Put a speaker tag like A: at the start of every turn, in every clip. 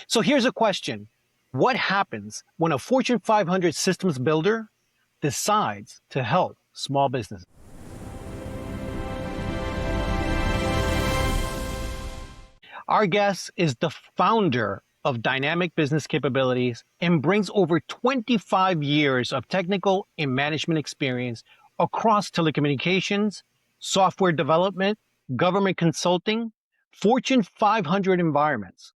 A: So here's a question. What happens when a Fortune 500 systems builder decides to help small businesses? Our guest is the founder of Dynamic Business Capabilities and brings over 25 years of technical and management experience across telecommunications, software development, government consulting, Fortune 500 environments.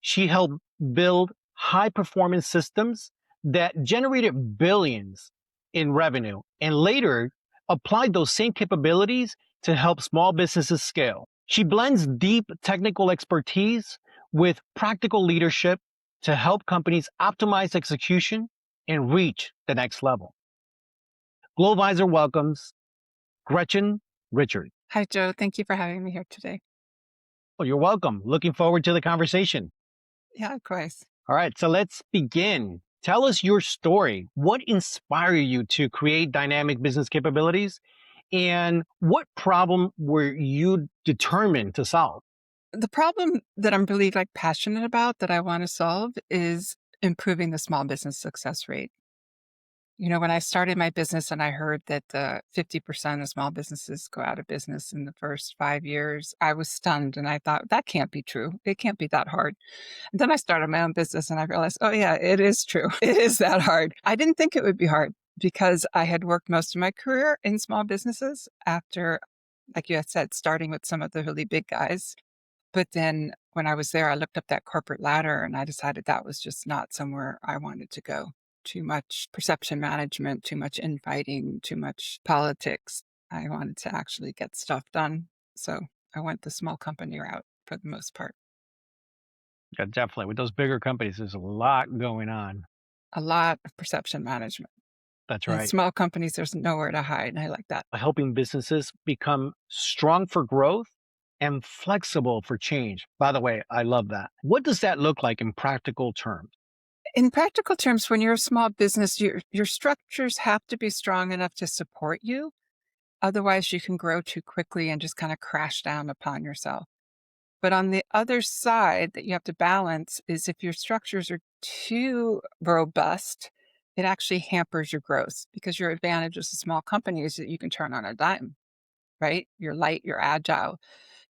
A: She helped build high-performance systems that generated billions in revenue and later applied those same capabilities to help small businesses scale. She blends deep technical expertise with practical leadership to help companies optimize execution and reach the next level. Glovisor welcomes Gretchen Richards.
B: Hi, Joe. Thank you for having me here today.
A: Oh, you're welcome. Looking forward to the conversation.
B: Yeah, of course.
A: All right, so let's begin. Tell us your story. What inspired you to create Dynamic Business Capabilities? And what problem were you determined to solve?
B: The problem that I'm really passionate about that I want to solve is improving the small business success rate. You know, when I started my business and I heard that 50% of small businesses go out of business in the first 5 years, I was stunned and I thought, that can't be true. It can't be that hard. And then I started my own business and I realized, oh yeah, it is true. It is that hard. I didn't think it would be hard because I had worked most of my career in small businesses after, like you had said, starting with some of the really big guys. But then when I was there, I looked up that corporate ladder and I decided that was just not somewhere I wanted to go. Too much perception management, too much infighting, too much politics. I wanted to actually get stuff done. So I went the small company route for the most part.
A: Yeah, definitely. With those bigger companies, there's a lot going on.
B: A lot of perception management.
A: That's
B: In
A: right.
B: small companies, there's nowhere to hide. And I like that.
A: Helping businesses become strong for growth and flexible for change. By the way, I love that. What does that look like in practical terms?
B: In practical terms, when you're a small business, your structures have to be strong enough to support you. Otherwise, you can grow too quickly and just kind of crash down upon yourself. But on the other side that you have to balance is if your structures are too robust, it actually hampers your growth because your advantage as a small company is that you can turn on a dime, right? You're light, you're agile.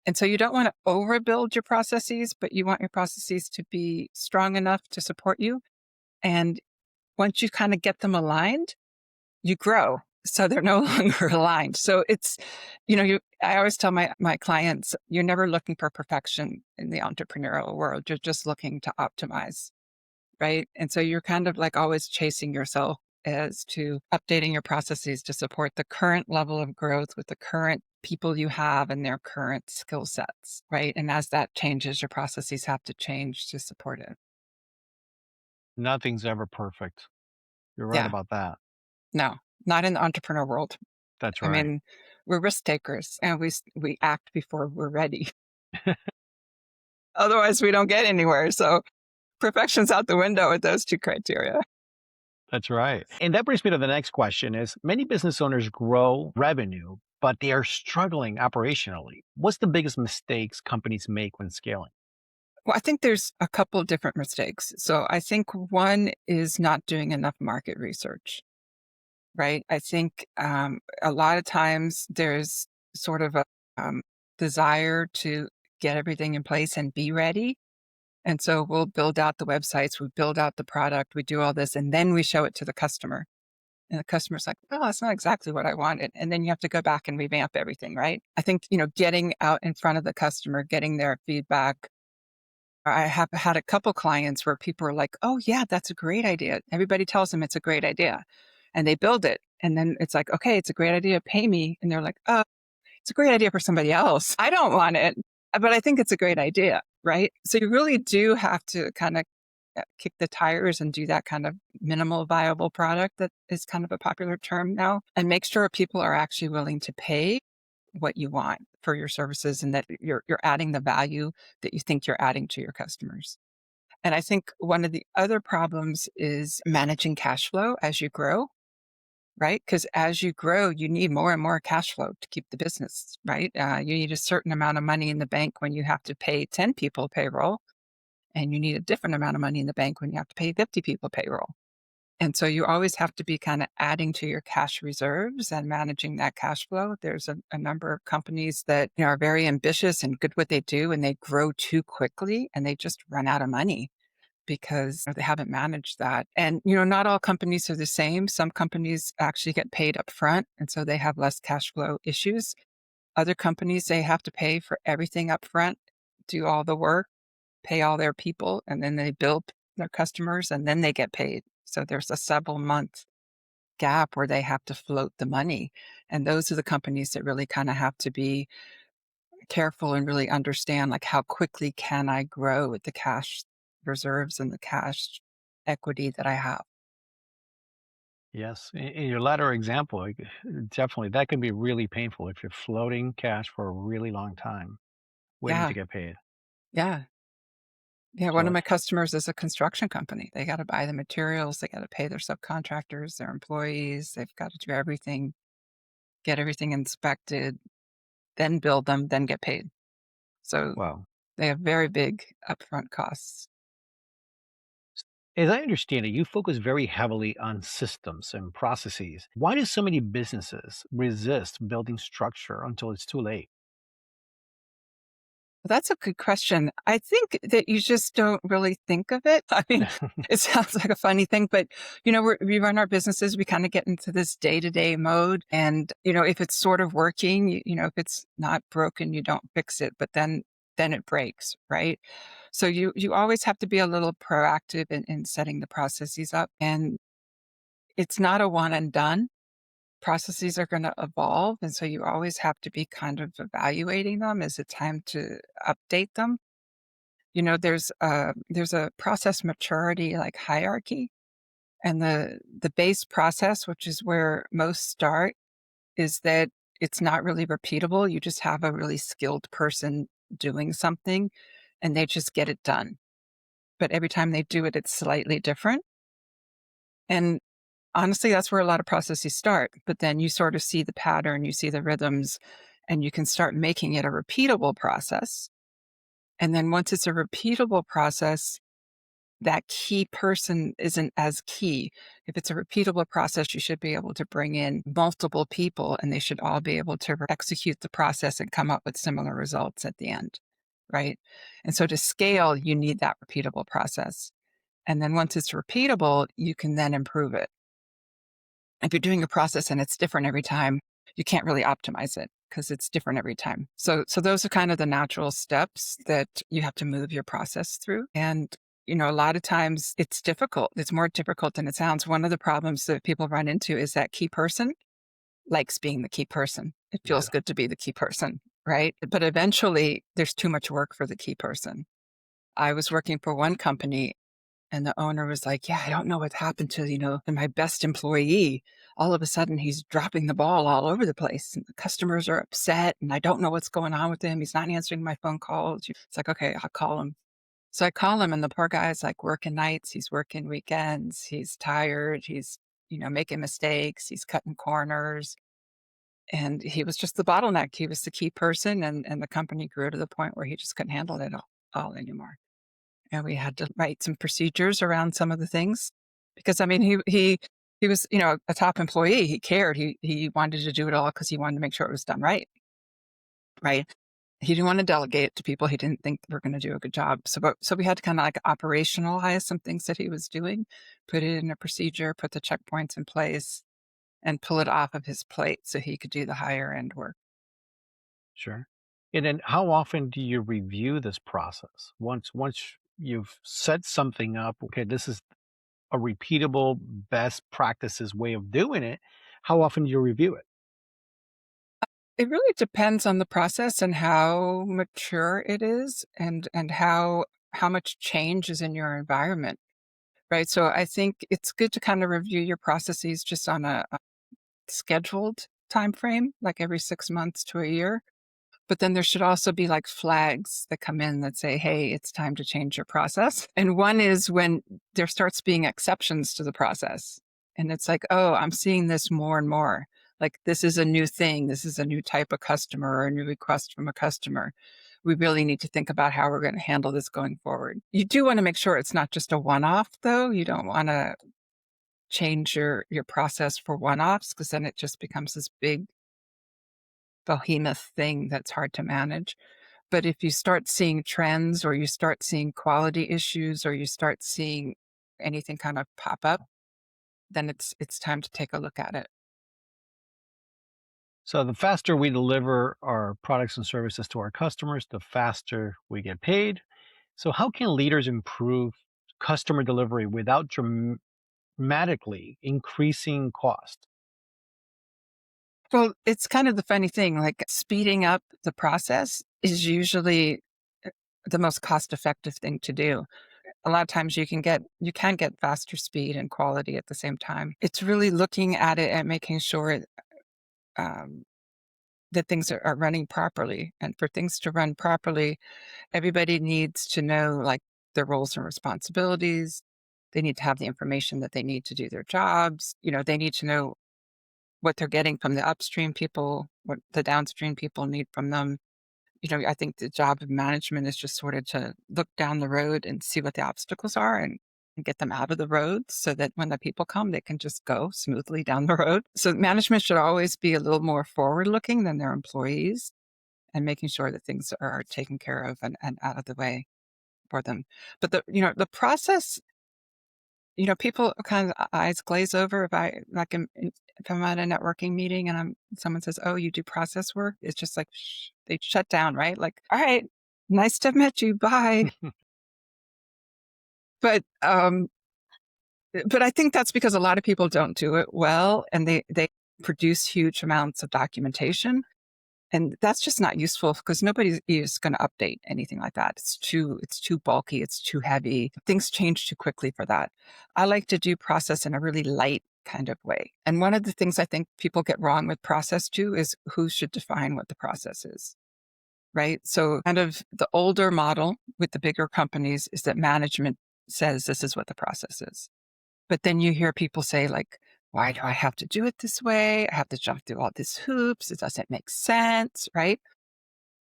B: And so you don't want to overbuild your processes, but you want your processes to be strong enough to support you. And once you kind of get them aligned, you grow. So they're no longer aligned. So it's, I always tell my clients, you're never looking for perfection in the entrepreneurial world. You're just looking to optimize, right? And so you're kind of always chasing yourself as to updating your processes to support the current level of growth with the current people you have and their current skill sets, right? And as that changes, your processes have to change to support it.
A: Nothing's ever perfect. You're right
B: Yeah.
A: about that.
B: No, not in the entrepreneur world.
A: That's
B: I
A: right.
B: mean, we're risk takers and we act before we're ready. Otherwise, we don't get anywhere. So perfection's out the window with those two criteria.
A: That's right. And that brings me to the next question is many business owners grow revenue, but they are struggling operationally. What's the biggest mistakes companies make when scaling?
B: Well, I think there's a couple of different mistakes. So I think one is not doing enough market research, right? I think a lot of times there's sort of a desire to get everything in place and be ready. And so we'll build out the websites, we build out the product, we do all this, and then we show it to the customer. And the customer's like, oh, that's not exactly what I wanted. And then you have to go back and revamp everything, right? I think, getting out in front of the customer, getting their feedback. I have had a couple clients where people are like, oh yeah, that's a great idea. Everybody tells them it's a great idea and they build it. And then it's like, okay, it's a great idea. Pay me. And they're like, oh, it's a great idea for somebody else. I don't want it, but I think it's a great idea, right? So you really do have to kind of kick the tires and do that kind of minimal viable product that is kind of a popular term now, and make sure people are actually willing to pay what you want for your services and that you're adding the value that you think you're adding to your customers. And I think one of the other problems is managing cash flow as you grow, right? Because as you grow, you need more and more cash flow to keep the business, right? You need a certain amount of money in the bank when you have to pay 10 people payroll. and you need a different amount of money in the bank when you have to pay 50 people payroll. And so you always have to be kind of adding to your cash reserves and managing that cash flow. There's a number of companies that are very ambitious and good what they do, and they grow too quickly and they just run out of money because they haven't managed that. And, not all companies are the same. Some companies actually get paid up front, and so they have less cash flow issues. Other companies, they have to pay for everything up front, do all the work, pay all their people, and then they bill their customers, and then they get paid. So there's a several month gap where they have to float the money. And those are the companies that really kind of have to be careful and really understand, like, how quickly can I grow with the cash reserves and the cash equity that I have.
A: Yes. In your latter example, definitely that can be really painful if you're floating cash for a really long time waiting to
B: Yeah.
A: get paid.
B: Yeah. Yeah. One of
A: So,
B: my customers is a construction company. They got to buy the materials, they got to pay their subcontractors, their employees, they've got to do everything, get everything inspected, then build them, then get paid. So
A: wow.
B: they have very big upfront costs.
A: As I understand it, you focus very heavily on systems and processes. Why do so many businesses resist building structure until it's too late?
B: That's a good question. I think that you just don't really think of it. I mean, it sounds like a funny thing, but we run our businesses, we kind of get into this day-to-day mode. And, if it's sort of working, if it's not broken, you don't fix it, but then it breaks, right? So you always have to be a little proactive in setting the processes up. And it's not a one and done. Processes are going to evolve. And so you always have to be kind of evaluating them. Is it time to update them? There's a process maturity, like, hierarchy. And the base process, which is where most start, is that it's not really repeatable. You just have a really skilled person doing something and they just get it done. But every time they do it, it's slightly different. And honestly, that's where a lot of processes start. But then you sort of see the pattern, you see the rhythms, and you can start making it a repeatable process. And then once it's a repeatable process, that key person isn't as key. If it's a repeatable process, you should be able to bring in multiple people and they should all be able to execute the process and come up with similar results at the end, right? And so to scale, you need that repeatable process. And then once it's repeatable, you can then improve it. If you're doing a process and it's different every time, you can't really optimize it because it's different every time. So those are kind of the natural steps that you have to move your process through. And, a lot of times it's difficult. It's more difficult than it sounds. One of the problems that people run into is that key person likes being the key person. It
A: Yeah.
B: feels good to be the key person, right? But eventually there's too much work for the key person. I was working for one company and the owner was like, yeah, I don't know what happened to, my best employee. All of a sudden, he's dropping the ball all over the place. And the customers are upset. And I don't know what's going on with him. He's not answering my phone calls. It's like, okay, I'll call him. So I call him, and the poor guy's like working nights. He's working weekends. He's tired. He's, making mistakes. He's cutting corners. And he was just the bottleneck. He was the key person. And the company grew to the point where he just couldn't handle it all anymore. And we had to write some procedures around some of the things because, I mean, he was, a top employee. He cared. He wanted to do it all because he wanted to make sure it was done right. Right. He didn't want to delegate it to people he didn't think were going to do a good job. So we had to kind of like operationalize some things that he was doing, put it in a procedure, put the checkpoints in place, and pull it off of his plate so he could do the higher end work.
A: Sure. And then how often do you review this process? Once you've set something up, okay, this is a repeatable best practices way of doing it, how often do you review it?
B: It really depends on the process and how mature it is and how much change is in your environment, right? So I think it's good to kind of review your processes just on a scheduled time frame, like every 6 months to a year. But then there should also be like flags that come in that say, hey, it's time to change your process. And one is when there starts being exceptions to the process. And it's like, oh, I'm seeing this more and more. Like, this is a new thing. This is a new type of customer or a new request from a customer. we really need to think about how we're going to handle this going forward. You do want to make sure it's not just a one-off, though. You don't want to change your process for one-offs, because then it just becomes this big behemoth thing that's hard to manage. But if you start seeing trends, or you start seeing quality issues, or you start seeing anything kind of pop up, then it's time to take a look at it.
A: So the faster we deliver our products and services to our customers, the faster we get paid. So how can leaders improve customer delivery without dramatically increasing cost?
B: Well, it's kind of the funny thing, like speeding up the process is usually the most cost-effective thing to do. A lot of times you can get faster speed and quality at the same time. It's really looking at it and making sure um, that things are running properly. And for things to run properly, everybody needs to know like their roles and responsibilities. They need to have the information that they need to do their jobs. They need to know what they're getting from the upstream people, what the downstream people need from them. I think the job of management is just sort of to look down the road and see what the obstacles are, and get them out of the road so that when the people come, they can just go smoothly down the road. So management should always be a little more forward looking than their employees, and making sure that things are taken care of and out of the way for them. But the process, people kind of eyes glaze over if I like if I'm at a networking meeting and someone says, "Oh, you do process work." It's just like they shut down, right? Like, all right, nice to have met you, bye. But I think that's because a lot of people don't do it well, and they produce huge amounts of documentation. And that's just not useful, because nobody is going to update anything like that. It's too bulky. It's too heavy. Things change too quickly for that. I like to do process in a really light kind of way. And one of the things I think people get wrong with process too is who should define what the process is, right? So kind of the older model with the bigger companies is that management says this is what the process is. But then you hear people say like, why do I have to do it this way? I have to jump through all these hoops. It doesn't make sense, right?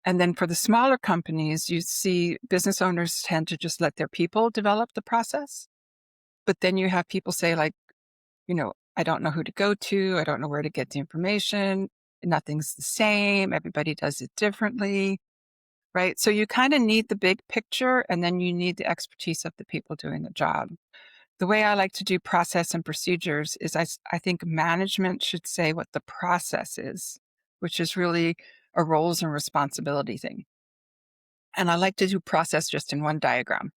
B: And then for the smaller companies, you see business owners tend to just let their people develop the process. But then you have people say like, I don't know who to go to. I don't know where to get the information. Nothing's the same. Everybody does it differently, right? So you kind of need the big picture, and then you need the expertise of the people doing the job. The way I like to do process and procedures is I think management should say what the process is, which is really a roles and responsibility thing. And I like to do process just in one diagram.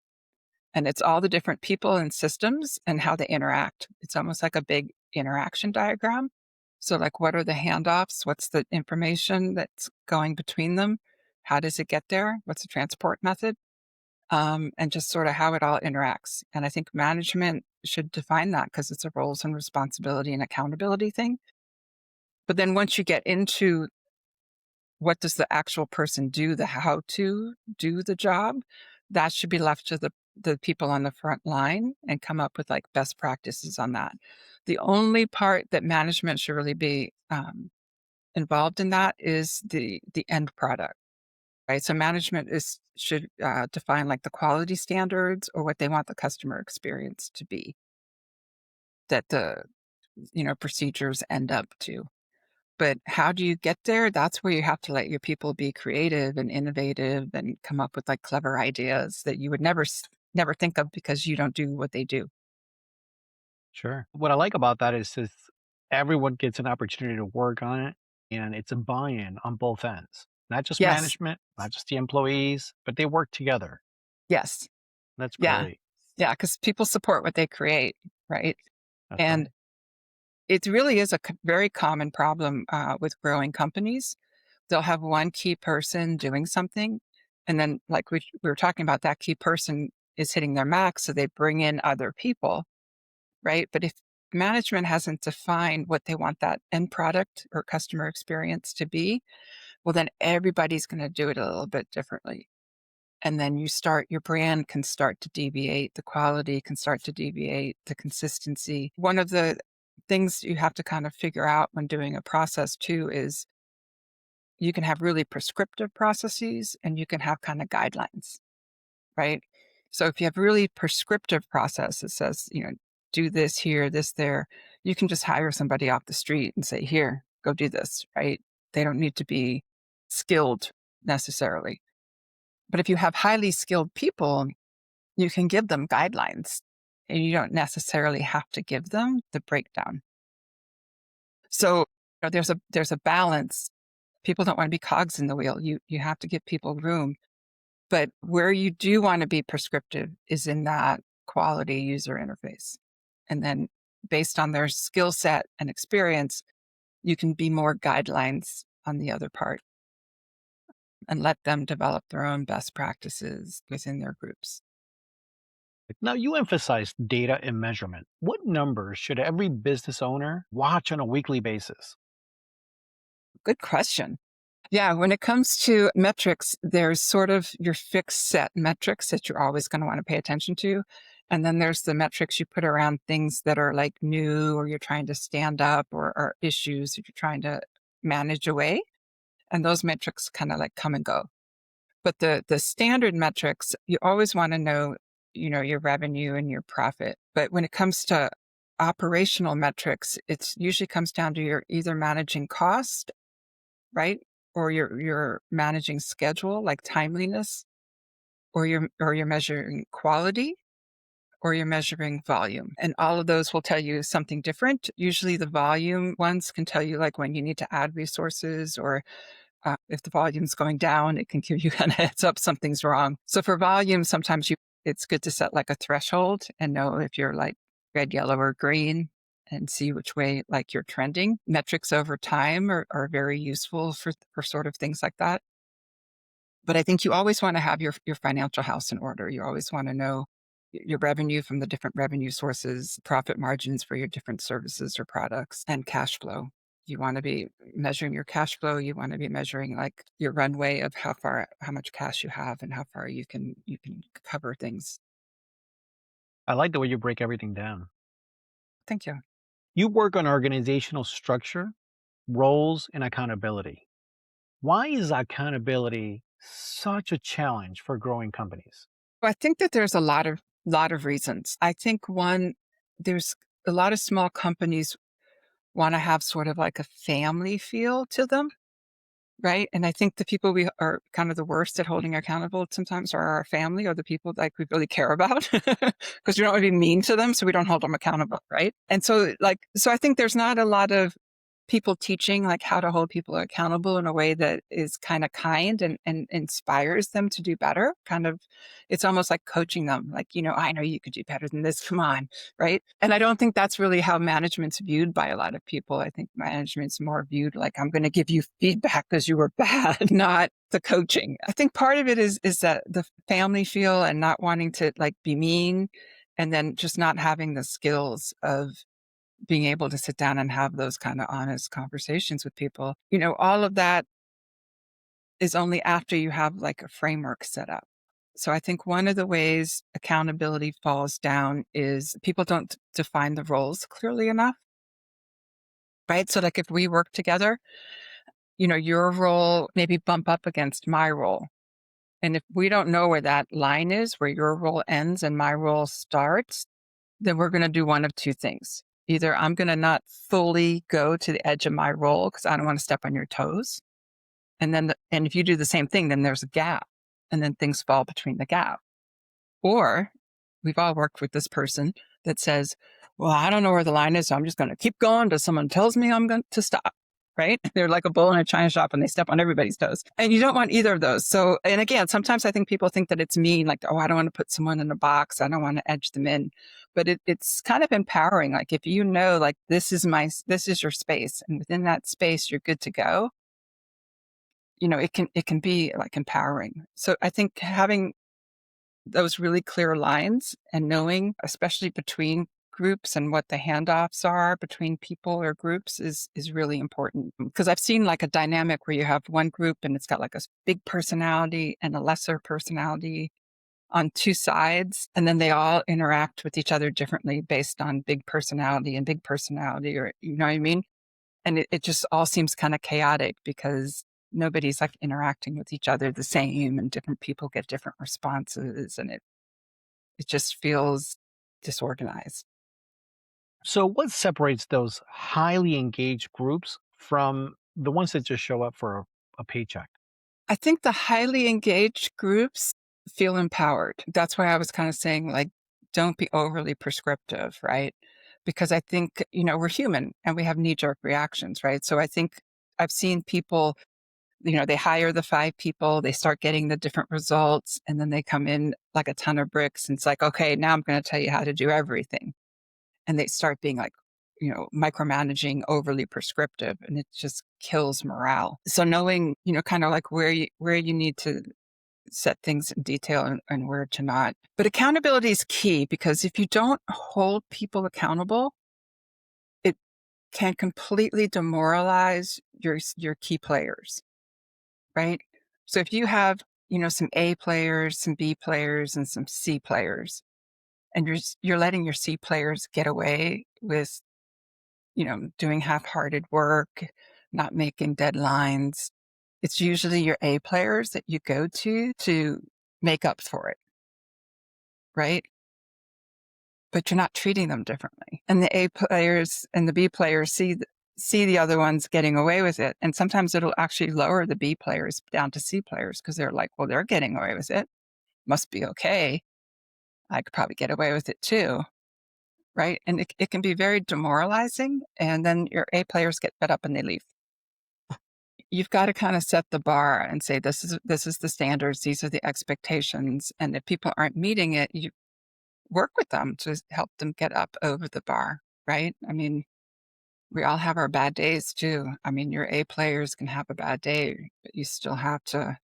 B: And it's all the different people and systems and how they interact. It's almost like a big interaction diagram. So like, what are the handoffs? What's the information that's going between them? How does it get there? What's the transport method? And just sort of how it all interacts. And I think management should define that, because it's a roles and responsibility and accountability thing. But then once you get into what does the actual person do, the how to do the job, that should be left to the people on the front line, and come up with like best practices on that. The only part that management should really be involved in that is the end product. Right. So management should define like the quality standards, or what they want the customer experience to be, that the procedures end up to. But how do you get there? That's where you have to let your people be creative and innovative and come up with like clever ideas that you would never think of, because you don't do what they do.
A: Sure. What I like about that is everyone gets an opportunity to work on it, and it's a buy-in on both ends. Not just
B: Yes.
A: management, not just the employees, but they work together.
B: Yes.
A: That's
B: Yeah.
A: great.
B: Yeah. Because people support what they create. Right.
A: That's
B: And
A: right.
B: it really is a very common problem with growing companies. They'll have one key person doing something, and then like we were talking about, that key person is hitting their max, so they bring in other people, right? But if management hasn't defined what they want that end product or customer experience to be, well, then everybody's going to do it a little bit differently. And then your brand can start to deviate, the quality can start to deviate, the consistency. One of the things you have to kind of figure out when doing a process too is you can have really prescriptive processes and you can have kind of guidelines, right? So if you have really prescriptive process that says, do this here, this there, you can just hire somebody off the street and say, here, go do this, right? They don't need to be skilled necessarily. But if you have highly skilled people, you can give them guidelines and you don't necessarily have to give them the breakdown. So there's a balance. People don't want to be cogs in the wheel. You have to give people room. But where you do want to be prescriptive is in that quality user interface. And then based on their skill set and experience, you can be more guidelines on the other part and let them develop their own best practices within their groups.
A: Now, you emphasized data and measurement. What numbers should every business owner watch on a weekly basis?
B: Good question. Yeah, when it comes to metrics, there's sort of your fixed set metrics that you're always going to want to pay attention to. And then there's the metrics you put around things that are like new or you're trying to stand up or issues that you're trying to manage away. And those metrics kind of like come and go. But the standard metrics, you always want to know, your revenue and your profit. But when it comes to operational metrics, it usually comes down to you're either managing cost, right? Or you're managing schedule, like timeliness, or you're measuring quality, or you're measuring volume. And all of those will tell you something different. Usually the volume ones can tell you like when you need to add resources or if the volume's going down, it can give you kind of heads up something's wrong. So for volume, sometimes it's good to set like a threshold and know if you're like red, yellow, or green and see which way like you're trending. Metrics over time are very useful for sort of things like that. But I think you always want to have your financial house in order. You always want to know your revenue from the different revenue sources, profit margins for your different services or products, and cash flow. You want to be measuring your cash flow. You want to be measuring like your runway of how much cash you have and how far you can cover things.
A: I like the way you break everything down.
B: Thank you.
A: You work on organizational structure, roles, and accountability. Why is accountability such a challenge for growing companies?
B: I think that there's a lot of reasons. I think one, there's a lot of small companies want to have sort of like a family feel to them. Right. And I think the people we are kind of the worst at holding accountable sometimes are our family or the people like we really care about because we don't want to be mean to them. So we don't hold them accountable. Right. And so so I think there's not a lot of people teaching like how to hold people accountable in a way that is kind of kind and inspires them to do better. Kind of, it's almost like coaching them, like, I know you could do better than this. Come on. Right. And I don't think that's really how management's viewed by a lot of people. I think management's more viewed like, I'm going to give you feedback because you were bad, not the coaching. I think part of it is that the family feel and not wanting to like be mean and then just not having the skills of being able to sit down and have those kind of honest conversations with people. All of that is only after you have like a framework set up. So I think one of the ways accountability falls down is people don't define the roles clearly enough, right? So like if we work together, your role maybe bump up against my role. And if we don't know where that line is, where your role ends and my role starts, then we're going to do one of two things. Either I'm going to not fully go to the edge of my role because I don't want to step on your toes. And if you do the same thing, then there's a gap and then things fall between the gap. Or we've all worked with this person that says, well, I don't know where the line is. So I'm just going to keep going until someone tells me I'm going to stop. Right? They're like a bull in a china shop and they step on everybody's toes. And you don't want either of those. So, and again, sometimes I think people think that it's mean, like, oh, I don't want to put someone in a box. I don't want to edge them in. But it's kind of empowering. Like if you know, like, this is your space. And within that space, you're good to go. It can be like empowering. So I think having those really clear lines and knowing, especially between groups and what the handoffs are between people or groups is really important. Because I've seen like a dynamic where you have one group and it's got like a big personality and a lesser personality on two sides. And then they all interact with each other differently based on big personality and big personality, or, you know what I mean? And it just all seems kind of chaotic because Nobody's like interacting with each other the same, and different people get different responses, and it just feels disorganized.
A: So, what separates those highly engaged groups from the ones that just show up for a paycheck?
B: I think the highly engaged groups feel empowered. That's why I was kind of saying, like, don't be overly prescriptive, right? Because I think, we're human and we have knee-jerk reactions, right? So I think I've seen people, they hire the 5 people, they start getting the different results, and then they come in like a ton of bricks. And it's like, okay, now I'm going to tell you how to do everything. And they start being like, micromanaging, overly prescriptive, and it just kills morale. So knowing, kind of like where you need to set things in detail, and where to not. But accountability is key, because if you don't hold people accountable, it can completely demoralize your key players, right? So if you have, some A players, some B players, and some C players, and you're letting your C players get away with, doing half-hearted work, not making deadlines, it's usually your A players that you go to make up for it, right? But you're not treating them differently. And the A players and the B players see the other ones getting away with it. And sometimes it'll actually lower the B players down to C players, because they're like, well, they're getting away with it. Must be okay. I could probably get away with it too. Right. And it can be very demoralizing. And then your A players get fed up and they leave. You've got to kind of set the bar and say, this is the standards. These are the expectations. And if people aren't meeting it, you work with them to help them get up over the bar. Right. I mean, we all have our bad days too. I mean, your A players can have a bad day, but you still have to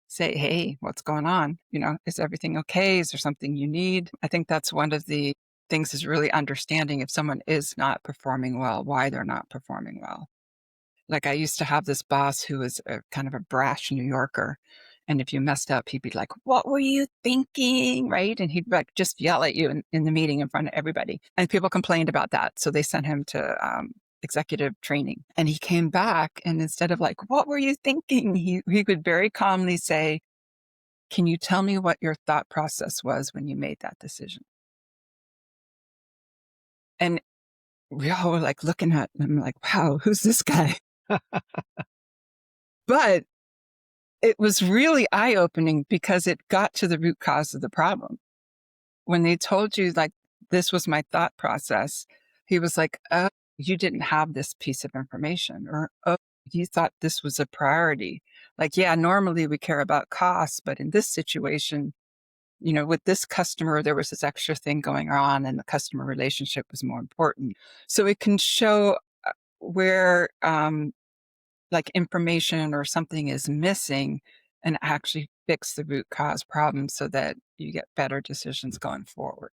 B: say, hey, what's going on? Is everything okay? Is there something you need? I think that's one of the things, is really understanding if someone is not performing well, why they're not performing well. Like, I used to have this boss who was a kind of a brash New Yorker. And if you messed up, he'd be like, what were you thinking? Right. And he'd like just yell at you in the meeting in front of everybody. And people complained about that. So they sent him to executive training. And he came back, and instead of like, what were you thinking? He would very calmly say, can you tell me what your thought process was when you made that decision? And we all were like looking at him like, wow, who's this guy? But it was really eye-opening, because it got to the root cause of the problem. When they told you, like, this was my thought process, he was like, oh, you didn't have this piece of information, or, oh, you thought this was a priority. Like, yeah, normally we care about costs, but in this situation, with this customer, there was this extra thing going on, and the customer relationship was more important. So it can show where, like, information or something is missing, and actually fix the root cause problem so that you get better decisions going forward.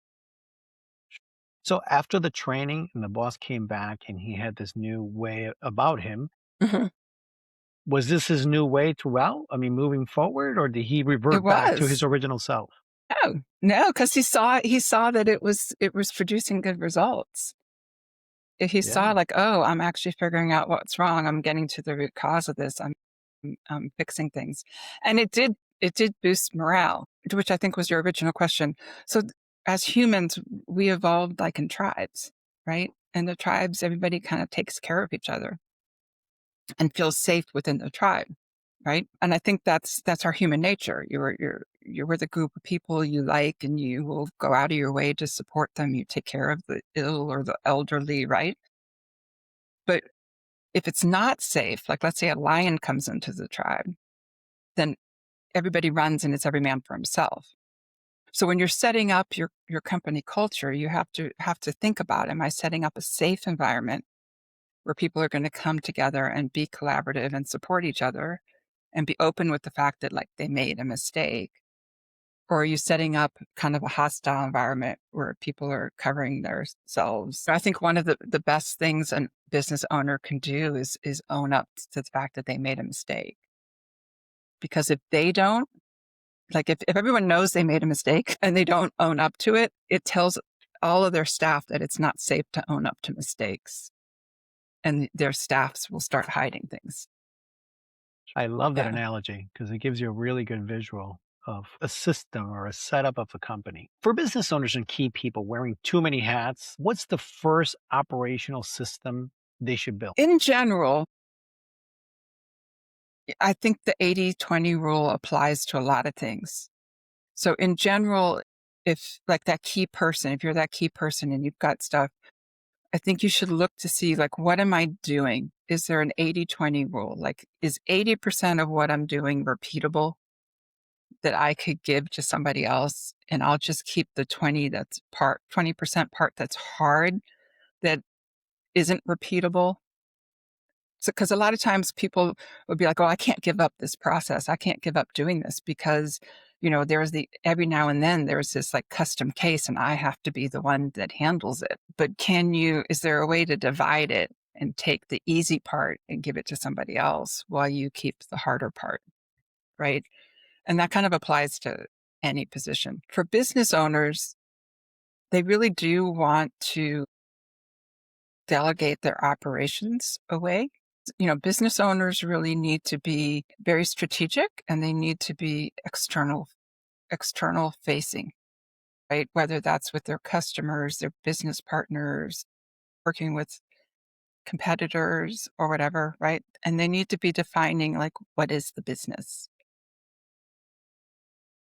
A: So, after the training and the boss came back and he had this new way about him,
B: Mhm.
A: was this his new way throughout? I mean, moving forward, or did he
B: It
A: revert back to his
B: was.
A: original self?
B: No, because he saw that it was producing good results. If he saw,
A: Yeah.
B: like, oh, I'm actually figuring out what's wrong, I'm getting to the root cause of this, I'm fixing things. And it did boost morale, which I think was your original question. So as humans, we evolved like in tribes, right? And the tribes, everybody kind of takes care of each other and feels safe within the tribe, right? And I think that's our human nature. You're with a group of people you like, and you will go out of your way to support them. You take care of the ill or the elderly, right? But if it's not safe, like, let's say a lion comes into the tribe, then everybody runs, and it's every man for himself. So when you're setting up your company culture, you have to think about, am I setting up a safe environment where people are going to come together and be collaborative and support each other and be open with the fact that, like, they made a mistake? Or are you setting up kind of a hostile environment where people are covering themselves? I think one of the best things a business owner can do is own up to the fact that they made a mistake. Because if they don't, like, if everyone knows they made a mistake and they don't own up to it, it tells all of their staff that it's not safe to own up to mistakes. And their staffs will start hiding things.
A: I love that
B: Yeah.
A: analogy because it gives you a really good visual of a system or a setup of a company. For business owners and key people wearing too many hats, what's the first operational system they should build?
B: In general, I think the 80-20 rule applies to a lot of things. So in general, if like that key person, if you're that key person and you've got stuff, I think you should look to see like, what am I doing? Is there an 80-20 rule? Like, is 80% of what I'm doing repeatable that I could give to somebody else? And I'll just keep the 20% part that's hard, that isn't repeatable. So, because a lot of times people would be like, oh, I can't give up this process. I can't give up doing this because, there's every now and then there's this like custom case and I have to be the one that handles it. But is there a way to divide it and take the easy part and give it to somebody else while you keep the harder part? Right. And that kind of applies to any position. For business owners, they really do want to delegate their operations away. Business owners really need to be very strategic and they need to be external facing, right? Whether that's with their customers, their business partners, working with competitors or whatever, right? And they need to be defining like, what is the business?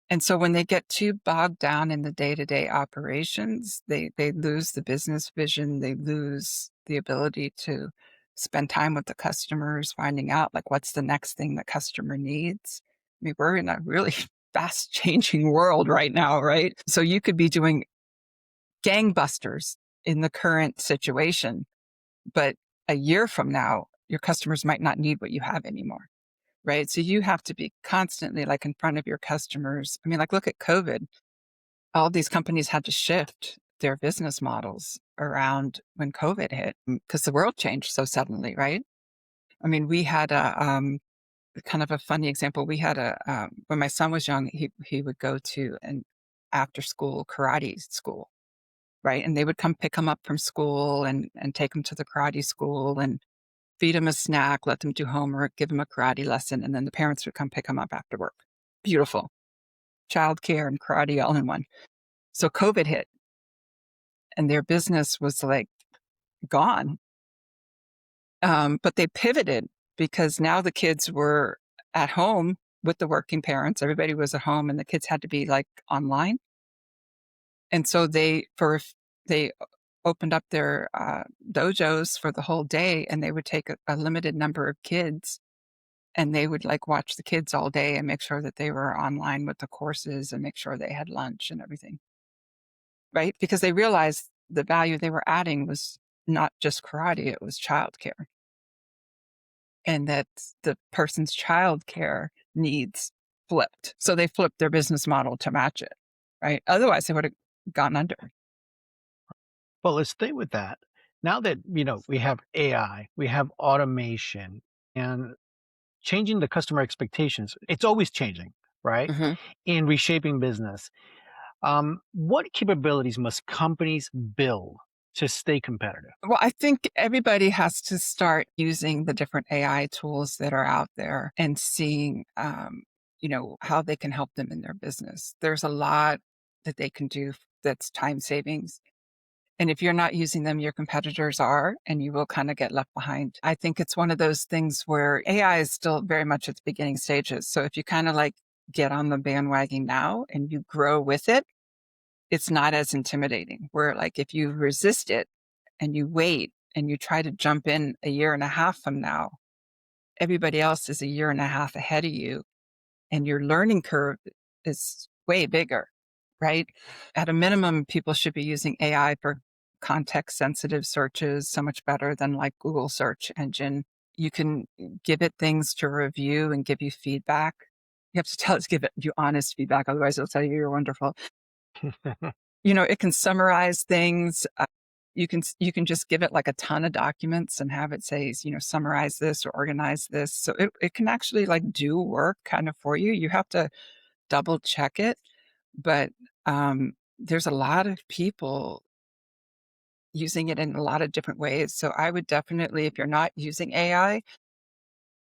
B: And so when they get too bogged down in the day-to-day operations, they lose the business vision, they lose the ability to spend time with the customers, finding out like what's the next thing the customer needs. I mean, we're in a really fast changing world right now, right? So you could be doing gangbusters in the current situation, but a year from now, your customers might not need what you have anymore. Right. So you have to be constantly like in front of your customers. I mean, like look at COVID. All these companies had to shift their business models around when COVID hit because the world changed so suddenly, right? I mean, we had a kind of a funny example. We had when my son was young, he would go to an after school karate school, right? And they would come pick him up from school and take him to the karate school and feed him a snack, let them do homework, give him a karate lesson, and then the parents would come pick him up after work. Beautiful. Childcare and karate all in one. So COVID hit and their business was like gone. But they pivoted because now the kids were at home with the working parents. Everybody was at home and the kids had to be like online. And so they opened up their dojos for the whole day and they would take a limited number of kids and they would like watch the kids all day and make sure that they were online with the courses and make sure they had lunch and everything. Right? Because they realized the value they were adding was not just karate, it was childcare. And that the person's childcare needs flipped. So they flipped their business model to match it. Right? Otherwise they would have gone under.
A: Well, let's stay with that. Now that, we have AI, we have automation and changing the customer expectations, it's always changing, right?
B: Mm-hmm.
A: In reshaping business. What capabilities must companies build to stay competitive?
B: Well, I think everybody has to start using the different AI tools that are out there and seeing, how they can help them in their business. There's a lot that they can do that's time savings. And if you're not using them, your competitors are, and you will kind of get left behind. I think it's one of those things where AI is still very much at the beginning stages. So if you kind of like get on the bandwagon now and you grow with it, it's not as intimidating. Where like if you resist it and you wait and you try to jump in a year and a half from now, everybody else is a year and a half ahead of you and your learning curve is way bigger, right? At a minimum, people should be using AI for context sensitive searches so much better than like Google search engine. You can give it things to review and give you feedback. You have to give it you honest feedback. Otherwise it'll tell you you're wonderful. It can summarize things. You can just give it like a ton of documents and have it say, summarize this or organize this. So it can actually like do work kind of for you. You have to double check it. But there's a lot of people using it in a lot of different ways. So I would definitely, if you're not using AI,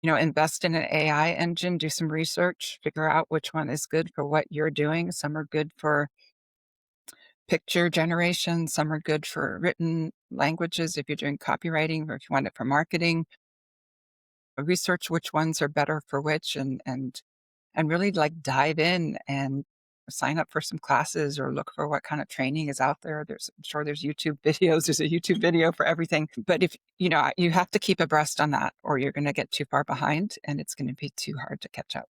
B: Invest in an AI engine, do some research, figure out which one is good for what you're doing. Some are good for picture generation, some are good for written languages if you're doing copywriting or if you want it for marketing. Research which ones are better for which and really like dive in and sign up for some classes or look for what kind of training is out there. I'm sure there's YouTube videos. There's a YouTube video for everything. But if, you have to keep abreast on that or you're going to get too far behind and it's going to be too hard to catch up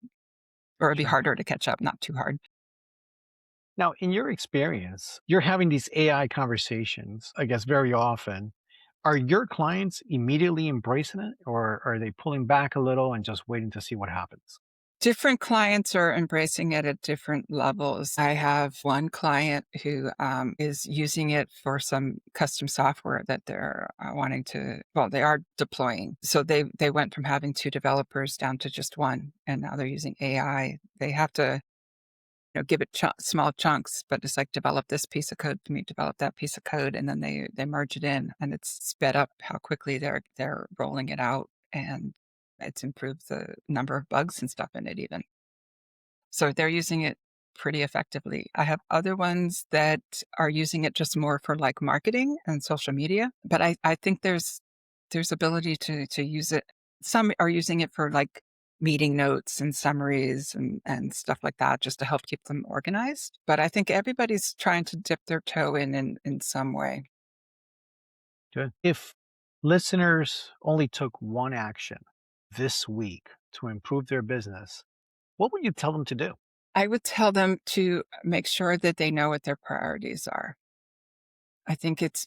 B: or it'll be
A: Sure.
B: harder to catch up, not too hard.
A: Now, in your experience, you're having these AI conversations, I guess, very often. Are your clients immediately embracing it, or are they pulling back a little and just waiting to see what happens?
B: Different clients are embracing it at different levels. I have one client who is using it for some custom software that they're wanting to, well, they are deploying. So they went from having two developers down to just one, and now they're using AI. They have to give it small chunks, but it's like develop this piece of code for me, develop that piece of code, and then they merge it in, and it's sped up how quickly they're rolling it out, and it's improved the number of bugs and stuff in it even. So they're using it pretty effectively. I have other ones that are using it just more for like marketing and social media, but I think there's ability to use it. Some are using it for like meeting notes and summaries and stuff like that, just to help keep them organized. But I think everybody's trying to dip their toe in some way.
A: Good. If listeners only took one action this week to improve their business, what would you tell them to do?
B: I would tell them to make sure that they know what their priorities are. I think it's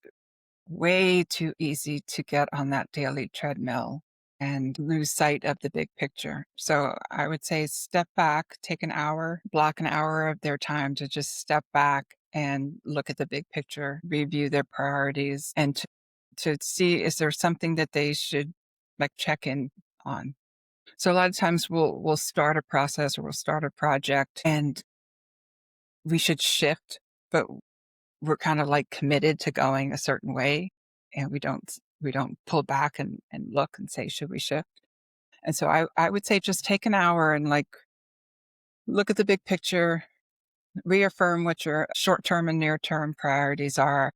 B: way too easy to get on that daily treadmill and lose sight of the big picture. So I would say step back, take an hour, block an hour of their time to just step back and look at the big picture, review their priorities, and to see is there something that they should like check in on. So a lot of times we'll start a process or we'll start a project and we should shift, but we're kind of like committed to going a certain way and we don't pull back and look and say, should we shift? And so I would say just take an hour and like look at the big picture, reaffirm what your short-term and near-term priorities are,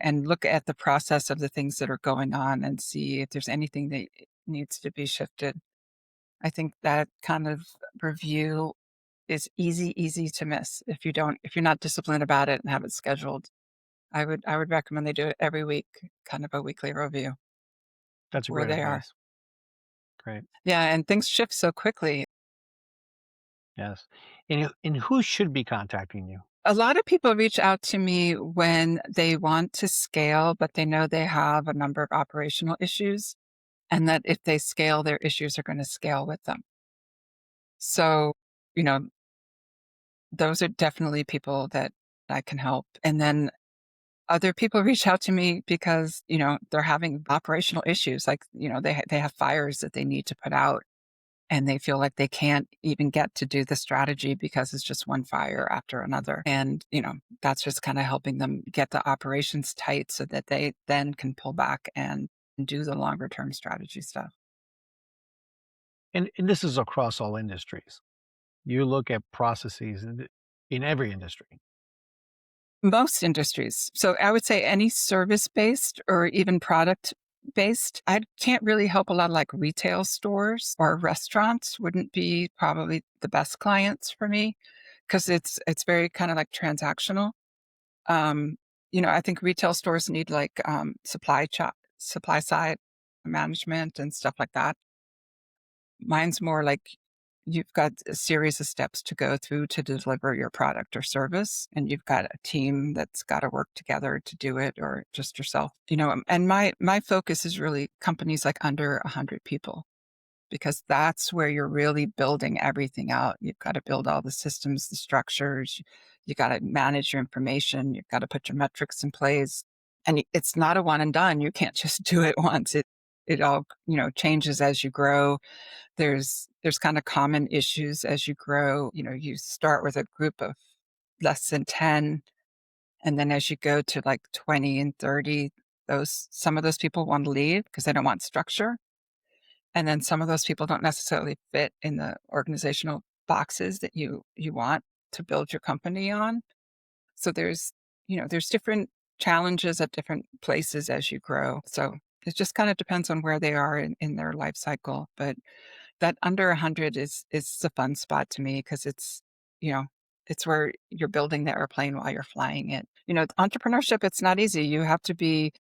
B: and look at the process of the things that are going on and see if there's anything that needs to be shifted. I think that kind of review is easy to miss if you're not disciplined about it and have it scheduled. I would recommend they do it every week, kind of a weekly review
A: That's a
B: where
A: great
B: they are.
A: advice. Great.
B: Yeah, and things shift so quickly.
A: Yes. And who should be contacting you?
B: A lot of people reach out to me when they want to scale, but they know they have a number of operational issues, and that if they scale, their issues are going to scale with them. So, you know, those are definitely people that I can help. And then other people reach out to me because, they're having operational issues. Like, they have fires that they need to put out and they feel like they can't even get to do the strategy because it's just one fire after another. And, that's just kind of helping them get the operations tight so that they then can pull back and do the longer term strategy stuff.
A: And this is across all industries. You look at processes in every industry.
B: Most industries. So I would say any service based or even product based. I can't really help a lot of like retail stores or restaurants wouldn't be probably the best clients for me because it's very kind of like transactional. Um, I think retail stores need like supply side management and stuff like that. Mine's more like you've got a series of steps to go through to deliver your product or service, and you've got a team that's got to work together to do it, or just yourself. And my focus is really companies like under 100 people because that's where you're really building everything out. You've got to build all the systems, the structures. You got to manage your information. You've got to put your metrics in place. And it's not a one and done. You can't just do it once. It all, changes as you grow. There's kind of common issues as you grow. You start with a group of less than 10, and then as you go to like 20 and 30, some of those people want to leave because they don't want structure. And then some of those people don't necessarily fit in the organizational boxes that you want to build your company on. So there's different challenges at different places as you grow. So it just kind of depends on where they are in their life cycle. But that under 100 is a fun spot to me because you know, it's where you're building the airplane while you're flying it. Entrepreneurship, it's not easy. You have to be,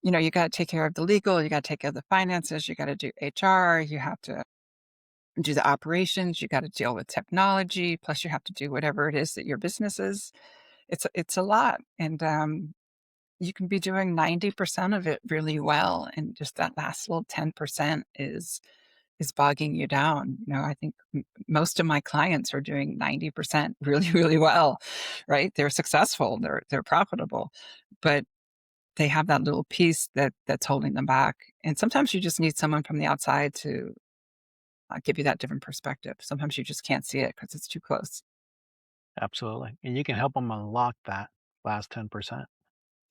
B: you got to take care of the legal, you got to take care of the finances, you got to do HR, you have to do the operations, you got to deal with technology, plus you have to do whatever it is that your business is. It's a lot. And you can be doing 90% of it really well. And just that last little 10% is bogging you down. I think most of my clients are doing 90% really, really well, right? They're successful, they're profitable, but they have that little piece that's holding them back. And sometimes you just need someone from the outside to give you that different perspective. Sometimes you just can't see it because it's too close.
A: Absolutely. And you can help them unlock that last 10%.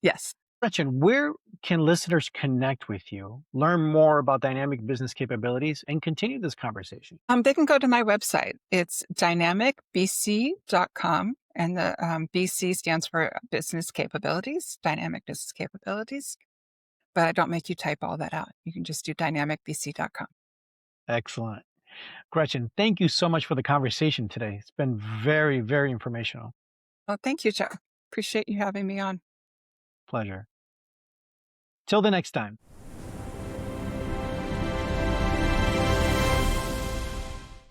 B: Yes.
A: Gretchen, where can listeners connect with you, learn more about dynamic business capabilities, and continue this conversation?
B: They can go to my website. It's dynamicbc.com. And the BC stands for business capabilities, dynamic business capabilities. But I don't make you type all that out. You can just do dynamicbc.com.
A: Excellent. Gretchen, thank you so much for the conversation today. It's been very, very informational.
B: Well, thank you, Joe. Appreciate you having me on.
A: Pleasure. Till the next time.